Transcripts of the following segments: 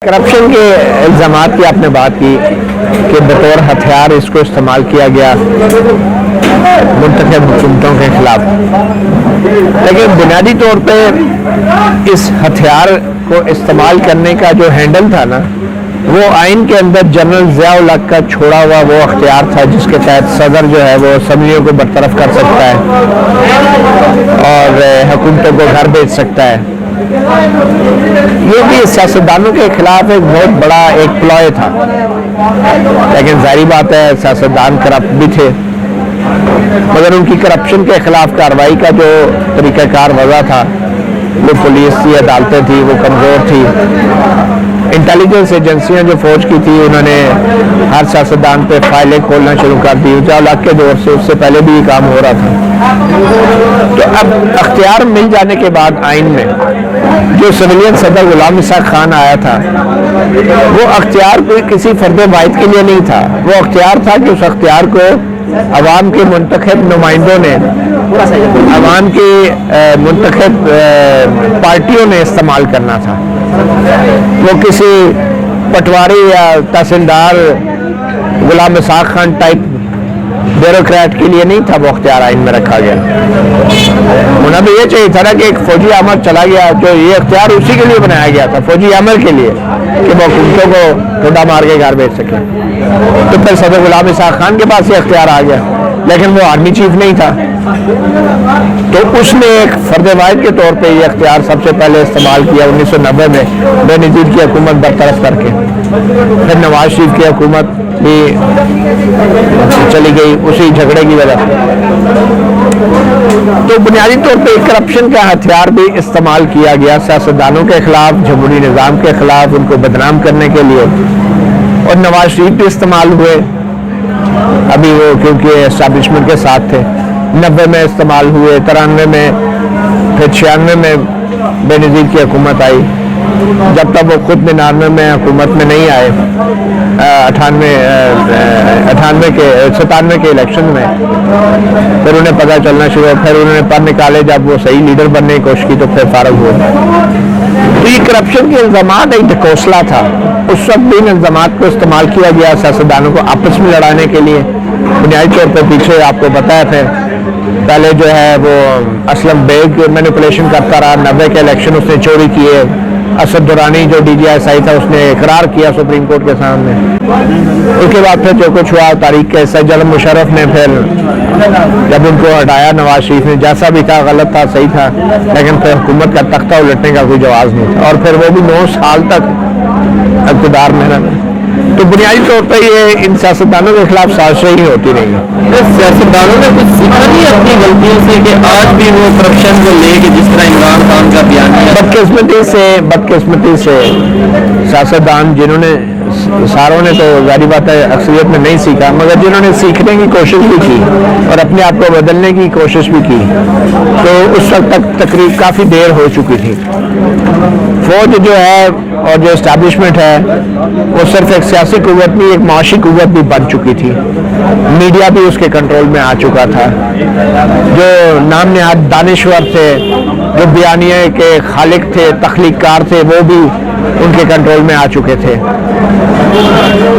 Corruption کے الزامات کی آپ نے بات کی کہ بطور ہتھیار اس کو استعمال کیا گیا منتخب حکومتوں کے خلاف، لیکن بنیادی طور پہ اس ہتھیار کو استعمال کرنے کا جو ہینڈل تھا نا، وہ آئین کے اندر جنرل ضیاء الحق کا چھوڑا ہوا وہ اختیار تھا جس کے تحت صدر جو ہے وہ اسمبلیوں کو برطرف کر سکتا ہے اور حکومتوں کو گھر بھیج سکتا ہے۔ یہ بھی سیاستدانوں کے خلاف ایک بہت بڑا ایک پلوئے تھا، لیکن ظاہری بات ہے سیاستدان کرپٹ بھی تھے، مگر ان کی کرپشن کے خلاف کارروائی کا جو طریقہ کار وضع تھا، وہ پولیس تھی، عدالتیں تھی، وہ کمزور تھی۔ انٹیلیجنس ایجنسیاں جو فوج کی تھی انہوں نے ہر سیاستدان پہ فائلیں کھولنا شروع کر دی۔ ضیاء الحق کے دور سے، اس سے پہلے بھی یہ کام ہو رہا تھا۔ تو اب اختیار مل جانے کے بعد آئین میں جو سویلین صدر غلام اسحاق خان آیا تھا، وہ اختیار کوئی کسی فرد واحد کے لیے نہیں تھا، وہ اختیار تھا کہ اس اختیار کو عوام کے منتخب نمائندوں نے، عوام کی منتخب پارٹیوں نے استعمال کرنا تھا۔ وہ کسی پٹواری یا تحصیلدار غلام اسحاق خان ٹائپ بیوروکریٹ کے لیے نہیں تھا وہ اختیار آئین میں رکھا گیا۔ ہونا بھی یہ چاہیے تھا نا کہ ایک فوجی عامر چلا گیا، جو یہ اختیار اسی کے لیے بنایا گیا تھا، فوجی عامر کے لیے، کہ وہ حکومتوں کو ٹھنڈا مار کے گھر بھیج سکے۔ تو پھر صدر غلام اسحاق خان کے پاس یہ اختیار آ گیا، لیکن وہ آرمی چیف نہیں تھا، تو اس نے ایک فرد واحد کے طور پہ یہ اختیار سب سے پہلے استعمال کیا 1990 میں بے نظیر کی حکومت برطرف کر کے۔ پھر نواز شریف کی حکومت بھی چلی گئی اسی جھگڑے کی وجہ سے۔ تو بنیادی طور پہ کرپشن کا ہتھیار بھی استعمال کیا گیا سیاستدانوں کے خلاف، جمہوری نظام کے خلاف، ان کو بدنام کرنے کے لیے، اور نواز شریف بھی استعمال ہوئے۔ ابھی وہ کیونکہ اسٹیبلشمنٹ کے ساتھ تھے، 90 میں استعمال ہوئے، 93 میں، پھر 96 میں بے نظیر کی حکومت آئی۔ جب تک وہ خود 99 میں حکومت میں نہیں آئے، 97 کے الیکشن میں، پھر انہیں پتہ چلنا شروع، پھر انہوں نے پر نکالے، جب وہ صحیح لیڈر بننے کی کوشش کی تو پھر فارغ ہوئے۔ تو یہ کرپشن کے الزامات ایک ڈھکوسلا تھا، اس وقت بھی ان الزامات کو استعمال کیا گیا سیاستدانوں کو آپس میں لڑانے کے لیے۔ بنیادی طور پر پیچھے آپ کو پتہ ہے پھر پہلے جو ہے وہ اسلم بیگ مینیپولیشن کرتا رہا، 90 کے الیکشن اس نے چوری کیے، اسد درانی جو D G I S I تھا اس نے اقرار کیا سپریم کورٹ کے سامنے۔ اس کے بعد پھر جو کچھ ہوا تاریخ کے حصہ جنرل مشرف نے پھر جب ان کو ہٹایا نواز شریف نے، جیسا بھی تھا غلط تھا صحیح تھا، لیکن پھر حکومت کا تختہ الٹنے کا کوئی جواز نہیں تھا، اور پھر وہ بھی 9 سال تک اقتدار میں رہا۔ تو بنیادی طور پہ یہ ان سیاستدانوں کے خلاف سازشیں ہی ہوتی رہی ہیں۔ سیاستدانوں نے کچھ سیکھا نہیں اپنی غلطیوں سے کہ آج بھی وہ کرپشن کو لے کے جس طرح عمران خان کا بیانیہ؟ بدقسمتی سے سیاستدان جنہوں نے، ساروں نے تو ظاہری بات ہے اکثریت میں نہیں سیکھا، مگر جنہوں نے سیکھنے کی کوشش بھی کی اور اپنے آپ کو بدلنے کی کوشش بھی کی، تو اس وقت تک تقریب کافی دیر ہو چکی تھی۔ فوج جو ہے اور جو اسٹیبلشمنٹ ہے وہ صرف ایک سیاسی قوت نہیں، ایک معاشی قوت بھی بن چکی تھی۔ میڈیا بھی اس کے کنٹرول میں آ چکا تھا، جو نام نہاد دانشور تھے، جو بیانیے کے خالق تھے، تخلیق کار تھے، وہ بھی ان کے کنٹرول میں آ چکے تھے۔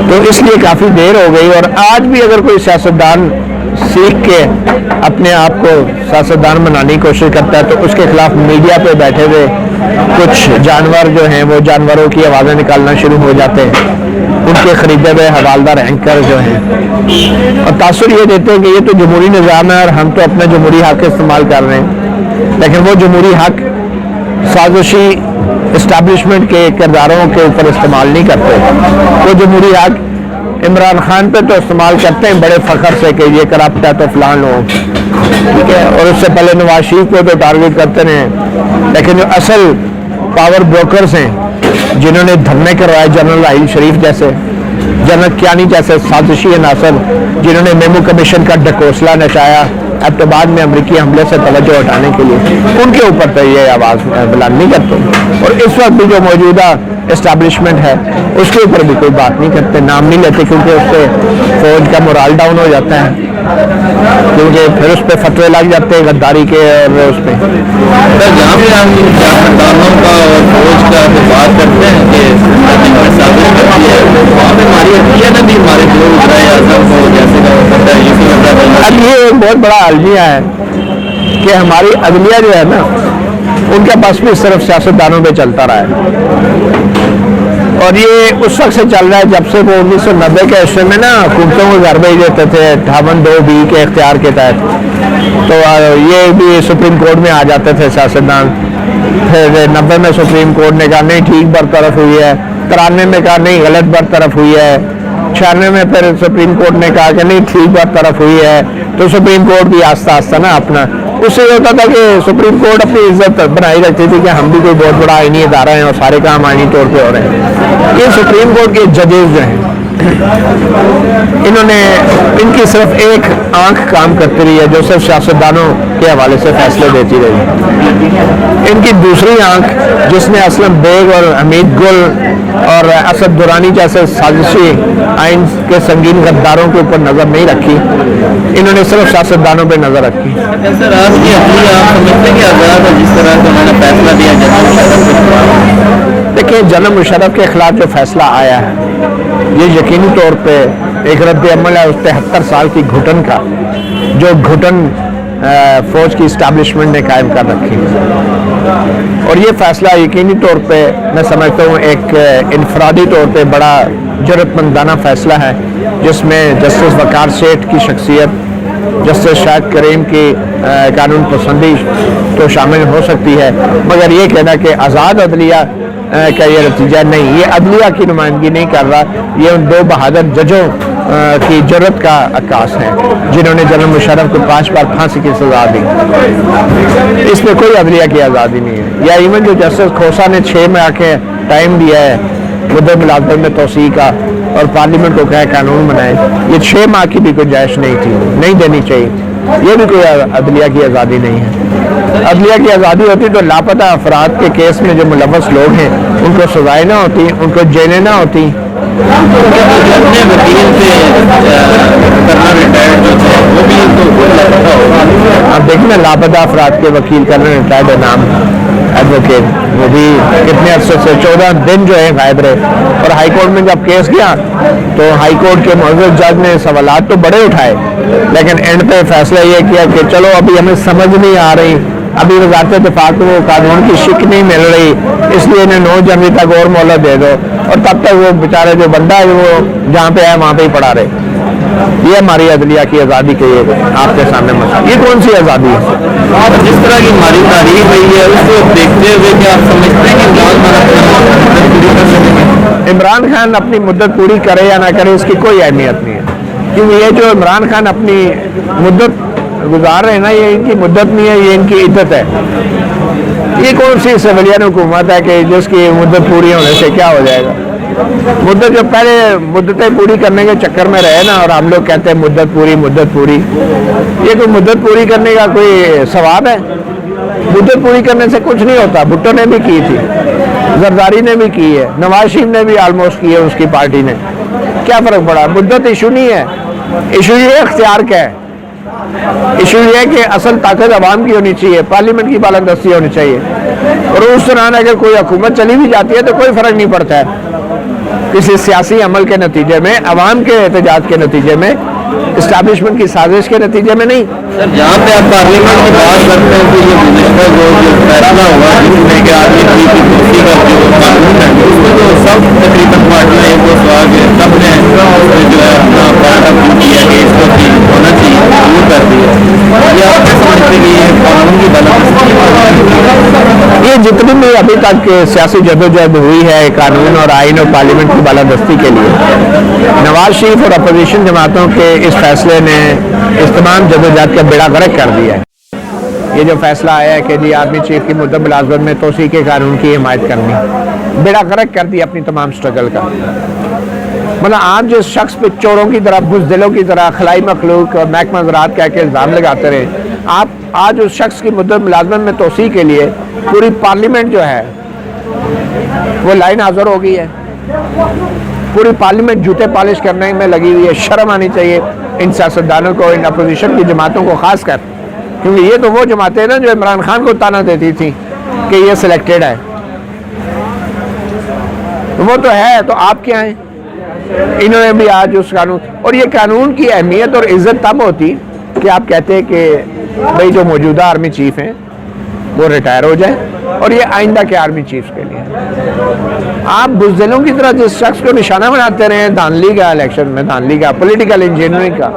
تو اس لیے کافی دیر ہو گئی، اور آج بھی اگر کوئی سیاستدان سیکھ کے اپنے آپ کو سیاستدان بنانے کی کوشش کرتا ہے تو اس کے خلاف میڈیا پہ بیٹھے ہوئے کچھ جانور جو ہیں وہ جانوروں کی آوازیں نکالنا شروع ہو جاتے ہیں، ان کے خریدے ہوئے حوالدار اینکر جو ہیں، اور تاثر یہ دیتے ہیں کہ یہ تو جمہوری نظام ہے اور ہم تو اپنا جمہوری حق استعمال کر رہے ہیں، لیکن وہ جمہوری حق سازشی اسٹیبلشمنٹ کے کرداروں کے اوپر استعمال نہیں کرتے۔ وہ جمہوری حق عمران خان پہ تو استعمال کرتے ہیں بڑے فخر سے کہ یہ کرپٹ ہے تو فلاں لوگ، ٹھیک ہے، اور اس سے پہلے نواز شریف کو تو ٹارگٹ کرتے ہیں، لیکن جو اصل پاور بروکرز ہیں جنہوں نے دھرنے کروائے، جنرل راحیل شریف جیسے، جنرل کیانی جیسے سازشی عناصر جنہوں نے میمو کمیشن کا ڈھکوسلا نچایا اب تو بعد میں امریکی حملے سے توجہ ہٹانے کے لیے، ان کے اوپر تو یہ آواز بلند نہیں کرتے، اور اس وقت بھی جو موجودہ اسٹیبلشمنٹ ہے اس کے اوپر بھی کوئی بات نہیں کرتے، نام نہیں لیتے، کیونکہ اس سے فوج کا مورال ڈاؤن ہو جاتا ہے، کیونکہ پھر اس پہ فتوے لگ جاتے ہیں غداری کے، اور اس پہ جہاں بھی ہم سیاستدانوں کا اور فوج کا بات کرتے ہیں کہ بھی ہمارے جو وزرائے اعظم کو جیسے کا ہوتا ہے یوسف عبداللہ اب یہ ایک بہت بڑا المیہ ہے کہ ہماری عدلیہ جو ہے نا ان کا بس بھی صرف سیاستدانوں پہ چلتا رہا ہے، اور یہ اس وقت سے چل رہا ہے جب سے وہ 1990 کے عشرے میں نا حکومتوں کو گھر بھیج دیتے تھے 58(2)(b) کے اختیار کے تحت، تو یہ بھی سپریم کورٹ میں آ جاتے تھے سیاستدان. پھر 90 میں سپریم کورٹ نے کہا نہیں ٹھیک برطرف ہوئی ہے، 93 میں کہا نہیں غلط برطرف ہوئی ہے، 96 میں پھر سپریم کورٹ نے کہا کہ نہیں ٹھیک برطرف ہوئی ہے. تو سپریم کورٹ بھی آہستہ آہستہ نا اپنا اس سے یہ ہوتا تھا کہ سپریم کورٹ اپنی عزت بنائی رکھتی تھی کہ ہم بھی کوئی بہت بڑا آئینی ادارہ ہیں اور سارے کام آئینی طور پہ ہو رہے ہیں. یہ سپریم کورٹ کے ججز جو ہیں انہوں نے ان کی صرف ایک آنکھ کام کرتی رہی ہے جو صرف سیاستدانوں کے حوالے سے فیصلے دیتی رہی. ان کی دوسری آنکھ جس نے اسلم بیگ اور حمید گل اور اسد درانی جیسے سازشی آئین کے سنگین غداروں کے اوپر نظر نہیں رکھی، انہوں نے صرف سیاستدانوں پہ نظر رکھی. سر آج کی عدلیہ آپ سمجھتے ہیں کہ آزاد ہے جس طرح سے انہوں نے فیصلہ دیا جنرل مشرف کے خلاف؟ دیکھیں جنرل مشرف کے خلاف جو فیصلہ آیا ہے یہ یقینی طور پہ ایک رد عمل ہے اس 73 سال کی گھٹن کا جو گھٹن فوج کی اسٹیبلشمنٹ نے قائم کر رکھی، اور یہ فیصلہ یقینی طور پہ میں سمجھتا ہوں ایک انفرادی طور پہ بڑا جرأت مندانہ فیصلہ ہے جس میں جسٹس وقار سیٹھ کی شخصیت، جسٹس شاہد کریم کی قانون پسندی تو شامل ہو سکتی ہے، مگر یہ کہنا کہ آزاد عدلیہ کا یہ نتیجہ نہیں، یہ عدلیہ کی نمائندگی نہیں کر رہا، یہ ان 2 بہادر ججوں کی جرأت کا عکاس ہے جنہوں نے جنرل مشرف کو 5 بار پھانسی کی سزا دی. اس میں کوئی عدلیہ کی آزادی نہیں ہے. یا ایون جو جسٹس کھوسا نے 6 میں آ کے ٹائم دیا ہے مدت ملازمت میں توسیع کا اور پارلیمنٹ کو کہا قانون بنائے، یہ 6 ماہ کی بھی گنجائش نہیں تھی، نہیں دینی چاہیے. یہ بھی کوئی عدلیہ کی آزادی نہیں ہے. عدلیہ کی آزادی ہوتی تو لاپتہ افراد کے کیس میں جو ملوث لوگ ہیں ان کو سزائیں نہ ہوتی، ان کو جیلیں نہ ہوتی. اپنے وکیل سے کرنا ریٹائرڈ جو تھے وہ بھی تو لاپتہ ہوگا. آپ دیکھیں نا لاپتہ افراد کے وکیل کرنا ریٹائرڈ نام ایڈوکیٹ وہ بھی کتنے عرصے سے 14 دن جو ہے غائب رہے، اور ہائی کورٹ میں جب کیس گیا تو ہائی کورٹ کے معزز جج نے سوالات تو بڑے اٹھائے لیکن اینڈ پہ فیصلہ یہ کیا کہ چلو ابھی ہمیں سمجھ نہیں آ رہی، ابھی وزارت دفاع کو قانون کی شک نہیں مل رہی، اس لیے انہیں 9 جنوری تک اور مہلت دے دو، اور تب تک وہ بیچارے جو بندہ ہے وہ جہاں پہ ہے وہاں پہ ہی پڑا رہے. یہ ہماری عدلیہ کی آزادی کے آپ کے سامنے مسئلہ. یہ کون سی آزادی ہے؟ جس طرح کی ہماری تاریخ رہی ہے اس کو دیکھتے ہوئے کہ آپ سمجھتے ہیں کہ عمران خان اپنی مدت پوری کرے یا نہ کرے اس کی کوئی اہمیت نہیں ہے، کیونکہ یہ جو عمران خان اپنی مدت گزار رہے ہیں نا یہ ان کی مدت نہیں ہے، یہ ان کی عدت ہے. یہ کون سی سویلین حکومت ہے کہ جس کی مدت پوری ہونے سے کیا ہو جائے گا؟ مدت جو پہلے مدتیں پوری کرنے کے چکر میں رہے نا اور ہم لوگ کہتے ہیں مدت پوری، یہ کوئی مدت پوری کرنے کا کوئی ثواب ہے؟ مدت پوری کرنے سے کچھ نہیں ہوتا. بھٹو نے بھی کی تھی، زرداری نے بھی کی ہے، نواز شریف نے بھی آلموسٹ کی ہے اس کی پارٹی نے. کیا فرق پڑا؟ مدت ایشو نہیں ہے، ایشو یہ اختیار کا ہے. ایشو یہ ہے کہ اصل طاقت عوام کی ہونی چاہیے، پارلیمنٹ کی بالادستی ہونی چاہیے، اور اس دوران اگر کوئی حکومت چلی بھی جاتی ہے تو کوئی فرق نہیں پڑتا ہے کسی سیاسی عمل کے نتیجے میں، عوام کے احتجاج کے نتیجے میں، اسٹیبلشمنٹ کی سازش کے نتیجے میں نہیں. سر جہاں پہ آپ پارلیمنٹ کی بات کرتے ہیں کہ یہ گزشتہ جو فیصلہ ہوا جس میں کہ آدمی کی کرسی کا جو قانون ہے اس میں جو سب تقریباً پارٹیاں ایک وہ سوال ہے سب نے جو ہے اپنا پارٹ آف ڈیوٹی ہے کہ اس کو ہونا چاہیے وہ کر دیا. یہ آپ کے سمجھتے کہ یہ قانون کی بالادستی یہ جتنی بھی ابھی تک سیاسی جدوجہد ہوئی ہے قانون اور آئین اور پارلیمنٹ کی بالادستی کے لیے، نواز شریف اور اپوزیشن جماعتوں کے اس فیصلے نے اس تمام جدوجہد کا بیڑا غرق کر دیا ہے. یہ جو فیصلہ آیا ہے کہ جی آرمی چیف کی مدت ملازمت میں توسیع کے قانون کی حمایت کرنی، بیڑا غرق کر دیا اپنی تمام سٹرگل کا. مطلب آپ جس شخص پہ چوروں کی طرح، بزدلوں کی طرح، خلائی مخلوق اور محکمہ زراعت کہہ کے الزام لگاتے رہے، آپ آج اس شخص کی مدت ملازمت میں توسیع کے لیے پوری پارلیمنٹ جو ہے وہ لائن حاضر ہو گئی ہے. پوری پارلیمنٹ جوتے پالش کرنے میں لگی ہوئی ہے. شرم آنی چاہیے ان سیاستدانوں کو، ان اپوزیشن کی جماعتوں کو خاص کر، کیونکہ یہ تو وہ جماعتیں نا جو عمران خان کو تانا دیتی تھی کہ یہ سلیکٹڈ ہے. وہ تو ہے، تو آپ کیا ہیں؟ انہوں نے بھی آج اس قانون، اور یہ قانون کی اہمیت اور عزت تب ہوتی کہ آپ کہتے ہیں کہ بھئی جو موجودہ آرمی چیف ہیں وہ ریٹائر ہو جائیں، اور یہ آئندہ کے آرمی چیف کے لیے آپ بزدلوں کی طرح جس شخص کو نشانہ بناتے رہے ہیں دھاندلی کا، الیکشن میں دھاندلی کا، پولیٹیکل انجینئرنگ کا،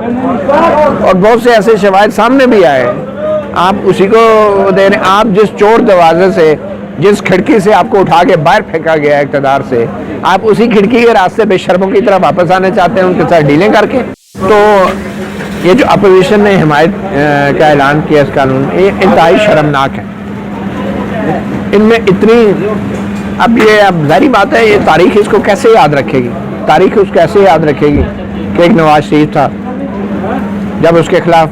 اور بہت سے ایسے شواہد سامنے بھی آئے، آپ اسی کو دے رہے ہیں۔ آپ جس چور دروازے سے، جس کھڑکی سے آپ کو اٹھا کے باہر پھینکا گیا ہے اقتدار سے، آپ اسی کھڑکی کے راستے بے شرموں کی طرح واپس آنے چاہتے ہیں ان کے ساتھ ڈیلیں کر کے۔ تو یہ جو اپوزیشن نے حمایت کا اعلان کیا اس قانون میں، یہ انتہائی شرمناک ہے۔ ان میں اتنی، اب ظاہری بات ہے، یہ تاریخ اس کو کیسے یاد رکھے گی؟ تاریخ اس کو کیسے یاد رکھے گی کہ ایک نواز شریف تھا، جب اس کے خلاف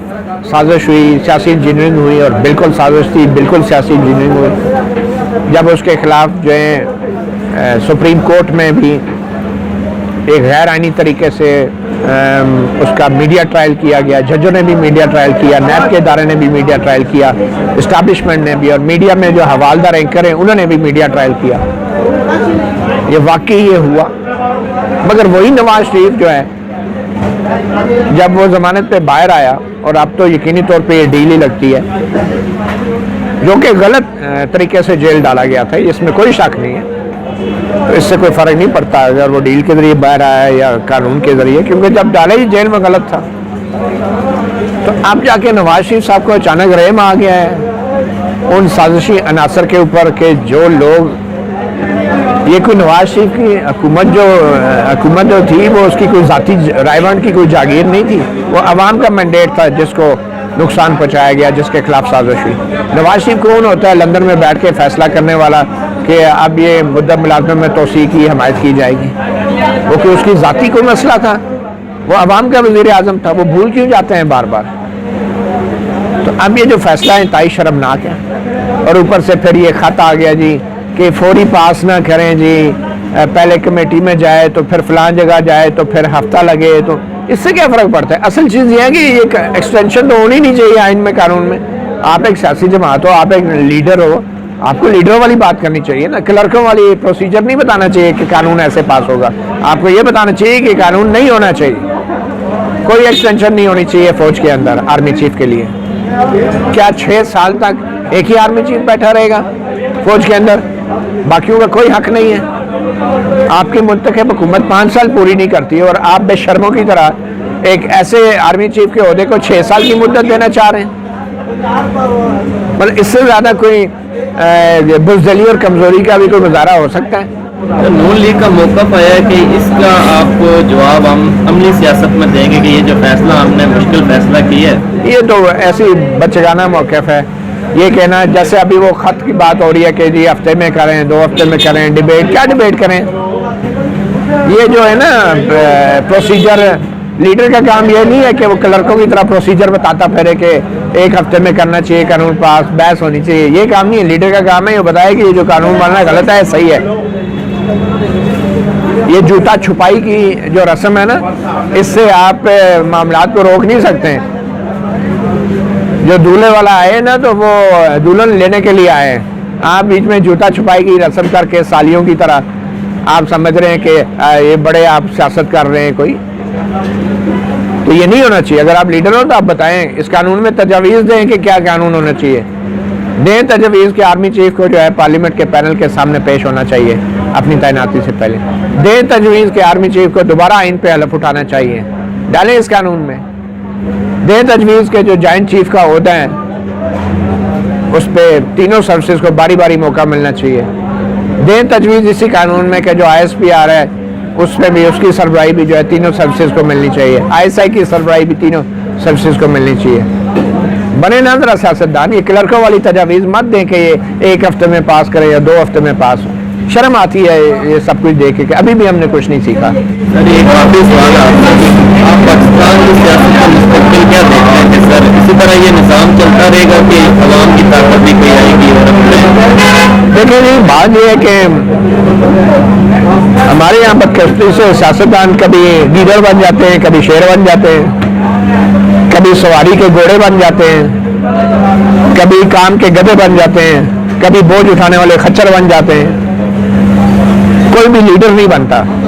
سازش ہوئی، سیاسی انجینئرنگ ہوئی، اور بالکل سازش تھی، بالکل سیاسی انجینئرنگ ہوئی، جب اس کے خلاف جو ہے سپریم کورٹ میں بھی ایک غیر آئینی طریقے سے اس کا میڈیا ٹرائل کیا گیا، ججوں نے بھی میڈیا ٹرائل کیا، نیب کے ادارے نے بھی میڈیا ٹرائل کیا، اسٹیبلشمنٹ نے بھی، اور میڈیا میں جو حوالدار اینکر ہیں انہوں نے بھی میڈیا ٹرائل کیا۔ یہ واقعی یہ ہوا، مگر وہی نواز شریف جو ہے جب وہ ضمانت پہ باہر آیا، اور اب تو یقینی طور پہ یہ ڈیل ہی لگتی ہے، جو کہ غلط طریقے سے جیل ڈالا گیا تھا، اس میں کوئی شک نہیں ہے، تو اس سے کوئی فرق نہیں پڑتا اگر وہ ڈیل کے ذریعے باہر آیا یا قانون کے ذریعے، کیونکہ جب ڈالا ہی جیل میں غلط تھا۔ تو اب جا کے نواز شریف صاحب کو اچانک رحم آ گیا ہے ان سازشی عناصر کے اوپر کہ جو لوگ، یہ کوئی نواز شریف کی حکومت جو تھی وہ اس کی کوئی ذاتی رائے کی کوئی جاگیر نہیں تھی، وہ عوام کا مینڈیٹ تھا جس کو نقصان پہنچایا گیا، جس کے خلاف سازش ہوئی۔ نواز شریف کون ہوتا ہے لندن میں بیٹھ کے فیصلہ کرنے والا کہ اب یہ مدت ملازمت میں توسیع کی حمایت کی جائے گی؟ وہ کہ اس کی ذاتی کوئی مسئلہ تھا، وہ عوام کا وزیر اعظم تھا، وہ بھول کیوں جاتے ہیں بار بار؟ تو اب یہ جو فیصلہ ہے انتہائی شرمناک ہے، اور اوپر سے پھر یہ خط آ گیا جی کہ فوری پاس نہ کریں جی، پہلے کمیٹی میں جائے تو پھر فلان جگہ جائے تو پھر ہفتہ لگے، تو اس سے کیا فرق پڑتا ہے؟ اصل چیز یہ ہے کہ یہ ایکسٹینشن تو ہونی نہیں چاہیے آئین میں، قانون میں۔ آپ ایک سیاسی جماعت ہو، آپ ایک لیڈر ہو، آپ کو لیڈروں والی بات کرنی چاہیے نا، کلرکوں والی پروسیجر نہیں بتانا چاہیے کہ قانون ایسے پاس ہوگا۔ آپ کو یہ بتانا چاہیے کہ قانون نہیں ہونا چاہیے، کوئی ایکسٹینشن نہیں ہونی چاہیے فوج کے اندر آرمی چیف کے لیے۔ کیا 6 سال تک ایک ہی آرمی چیف بیٹھا رہے گا فوج کے اندر؟ باقیوں کا کوئی حق نہیں ہے؟ آپ کی منتخب حکومت 5 سال پوری نہیں کرتی اور آپ بے شرموں کی طرح ایک ایسے آرمی چیف کے عہدے کو 6 سال کی مدت دینا چاہ رہے ہیں۔ مطلب اس سے زیادہ کوئی بزدلی اور کمزوری کا بھی کوئی مظاہرہ ہو سکتا ہے؟ نون لیگ کا موقف آیا ہے کہ اس کا آپ کو جواب ہم عملی سیاست میں دیں گے کہ یہ جو فیصلہ ہم نے مشکل فیصلہ کیا ہے؟ یہ تو ایسی بچگانہ موقف ہے، یہ کہنا جیسے ابھی وہ خط کی بات ہو رہی ہے کہ جی ہفتے میں کریں، 2 ہفتے میں کریں، ڈیبیٹ، کیا ڈیبیٹ کریں؟ یہ جو ہے نا پروسیجر، لیڈر کا کام یہ نہیں ہے کہ وہ کلرکوں کی طرح پروسیجر بتاتا پھرے کہ 1 ہفتے میں کرنا چاہیے، قانون پاس، بحث ہونی چاہیے، یہ کام نہیں ہے۔ لیڈر کا کام ہے یہ بتائے کہ یہ جو قانون بننا غلط ہے، صحیح ہے۔ یہ جوتا چھپائی کی جو رسم ہے نا، اس سے آپ معاملات کو روک نہیں سکتے ہیں۔ جو دولہے والا آئے نا تو وہ دلہن لینے کے لیے آئے، آپ بیچ میں جوتا چھپائی کی رسم کر کے سالیوں کی طرح آپ سمجھ رہے ہیں کہ یہ بڑے آپ سیاست کر رہے ہیں کوئی، تو یہ نہیں ہونا چاہیے۔ اگر آپ لیڈر ہو تو آپ بتائیں، اس قانون میں تجاویز دیں کہ کیا قانون ہونا چاہیے، دیں تجاویز کہ آرمی چیف کو جو ہے پارلیمنٹ کے پینل کے سامنے پیش ہونا چاہیے اپنی تعیناتی سے پہلے، دیں تجویز کہ آرمی چیف کو دوبارہ آئین پہ حلف اٹھانا چاہیے، ڈالیں اس قانون میں، دیں تجویز کہ جو جوائنٹ چیف کا عہدہ ہے اس پہ تینوں سروسز کو باری باری موقع ملنا چاہیے، دیں تجویز اسی قانون میں کہ جو ISPR ہے اس پہ بھی، اس کی سربراہی بھی جو ہے تینوں سروسز کو ملنی چاہیے، ISI کی سربراہی بھی تینوں سروسز کو ملنی چاہیے۔ بنے نہ ذرا سیاستدان، یہ کلرکوں والی تجاویز مت دیں کہ یہ 1 ہفتے میں پاس کرے یا 2 ہفتے میں پاس ہو۔ شرم آتی ہے یہ سب کچھ دیکھ کے، ابھی بھی ہم نے کچھ نہیں سیکھا۔ سر ایک آخری سوال ہے آپ سے، آپ پاکستان کی سیاست کا مستقبل کیا دیکھتے ہیں کہ سر اسی طرح یہ نظام چلتا رہے گا کہ عوام کی طاقت بھی کوئی آئے گی؟ اور دیکھیں جی، بات یہ ہے کہ ہمارے یہاں بدقسمتی سے سیاستدان کبھی لیڈر بن جاتے ہیں، کبھی شیر بن جاتے ہیں، کبھی سواری کے گھوڑے بن جاتے ہیں، کبھی کام کے گدھے بن جاتے ہیں، کبھی بوجھ اٹھانے والے خچر بن جاتے ہیں، کوئی بھی لیڈر نہیں بنتا۔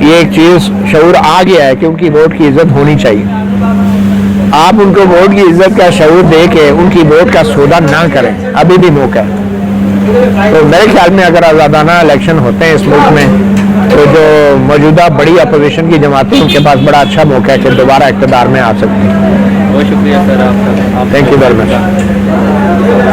یہ ایک چیز شعور آ گیا ہے کہ ان کی ووٹ کی عزت ہونی چاہیے. آپ ان کو ووٹ کی عزت کا شعور دے کے ان کی ووٹ کا سودا نہ کریں, ابھی بھی موقع ہے. تو میرے خیال میں اگر آزادانہ الیکشن ہوتے ہیں اس ملک میں تو جو موجودہ بڑی اپوزیشن کی جماعتیں ان کے پاس بڑا اچھا موقع ہے کہ دوبارہ اقتدار میں آ سکتی ہیں. بہت شکریہ سر آپ کا. Thank you very much.